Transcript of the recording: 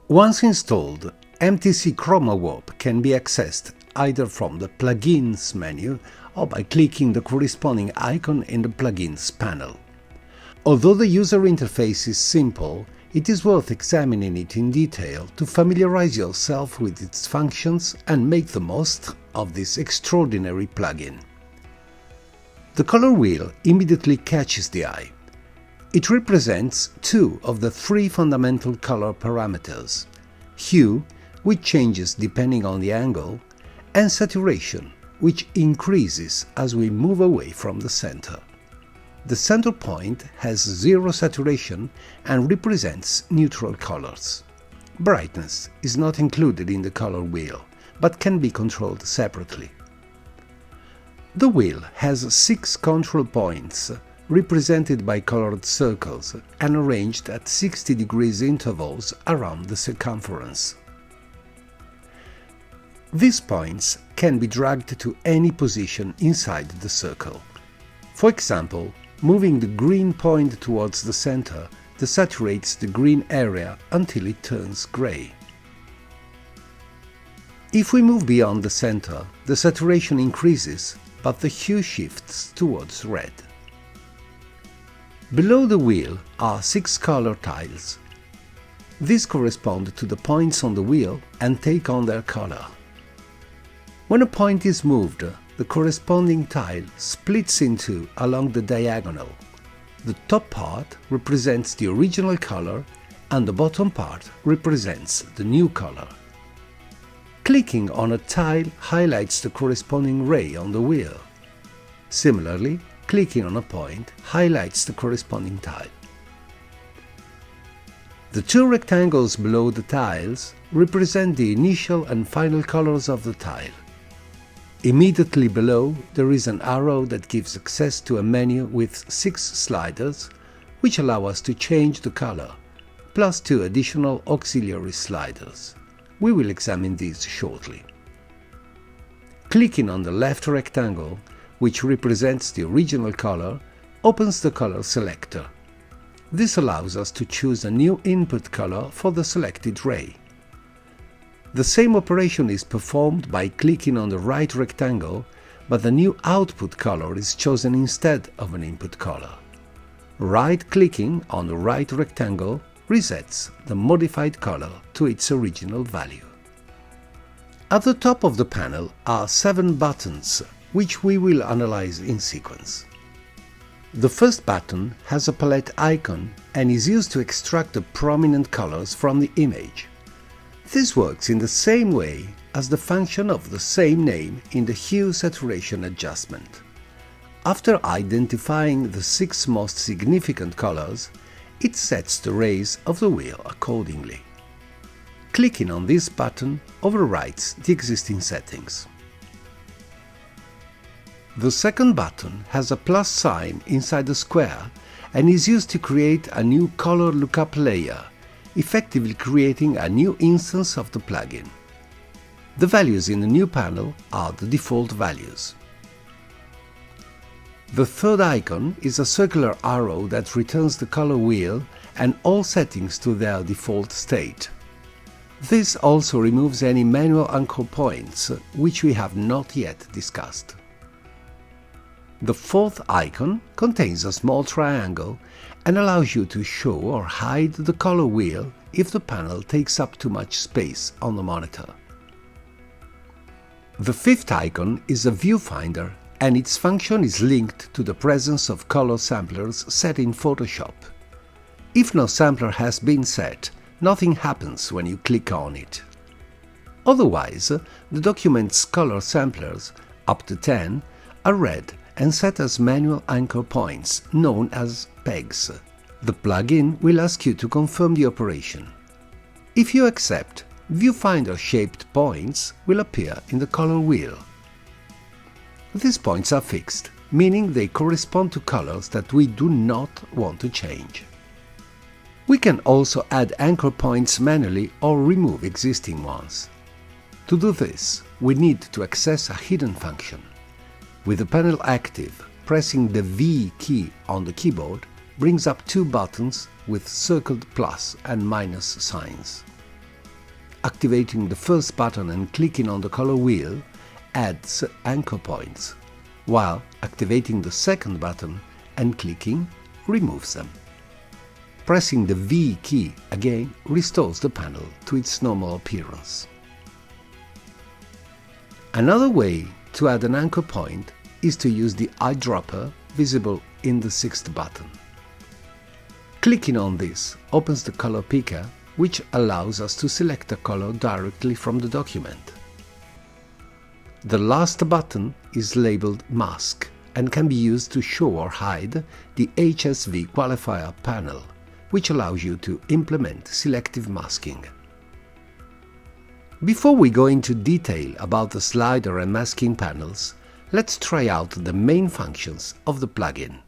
Once installed, MTC ChromaWarp can be accessed either from the Plugins menu or by clicking the corresponding icon in the Plugins panel. Although the user interface is simple, it is worth examining it in detail to familiarize yourself with its functions and make the most of this extraordinary plugin. The color wheel immediately catches the eye. It represents two of the three fundamental color parameters: hue, which changes depending on the angle, and saturation, which increases as we move away from the center. The center point has zero saturation and represents neutral colors. Brightness is not included in the color wheel, but can be controlled separately. The wheel has 6 control points, represented by colored circles and arranged at 60 degrees intervals around the circumference. These points can be dragged to any position inside the circle. For example, moving the green point towards the center desaturates the green area until it turns gray. If we move beyond the center, the saturation increases, but the hue shifts towards red. Below the wheel are 6 color tiles. These correspond to the points on the wheel and take on their color. When a point is moved, the corresponding tile splits in two along the diagonal. The top part represents the original color and the bottom part represents the new color. Clicking on a tile highlights the corresponding ray on the wheel. Similarly, clicking on a point highlights the corresponding tile. The 2 rectangles below the tiles represent the initial and final colors of the tile. Immediately below, there is an arrow that gives access to a menu with 6 sliders, which allow us to change the color, plus 2 additional auxiliary sliders. We will examine these shortly. Clicking on the left rectangle, which represents the original color, opens the color selector. This allows us to choose a new input color for the selected ray. The same operation is performed by clicking on the right rectangle, but the new output color is chosen instead of an input color. Right-clicking on the right rectangle resets the modified color to its original value. At the top of the panel are 7 buttons, which we will analyze in sequence. The first button has a palette icon and is used to extract the prominent colors from the image. This works in the same way as the function of the same name in the hue saturation adjustment. After identifying the 6 most significant colors, it sets the rays of the wheel accordingly. Clicking on this button overwrites the existing settings. The second button has a plus sign inside the square and is used to create a new color lookup layer, effectively creating a new instance of the plugin. The values in the new panel are the default values. The third icon is a circular arrow that returns the color wheel and all settings to their default state. This also removes any manual anchor points, which we have not yet discussed. The fourth icon contains a small triangle and allows you to show or hide the color wheel if the panel takes up too much space on the monitor. The fifth icon is a viewfinder, and its function is linked to the presence of color samplers set in Photoshop. If no sampler has been set, nothing happens when you click on it. Otherwise, the document's color samplers, up to 10, are read and set as manual anchor points, known as pegs. The plugin will ask you to confirm the operation. If you accept, viewfinder-shaped points will appear in the color wheel. These points are fixed, meaning they correspond to colors that we do not want to change. We can also add anchor points manually or remove existing ones. To do this, we need to access a hidden function. With the panel active, pressing the V key on the keyboard, brings up two buttons with circled plus and minus signs. Activating the first button and clicking on the color wheel adds anchor points, while activating the second button and clicking removes them. Pressing the V key again restores the panel to its normal appearance. Another way to add an anchor point is to use the eyedropper visible in the sixth button. Clicking on this opens the color picker, which allows us to select a color directly from the document. The last button is labeled Mask and can be used to show or hide the HSV qualifier panel, which allows you to implement selective masking. Before we go into detail about the slider and masking panels, let's try out the main functions of the plugin.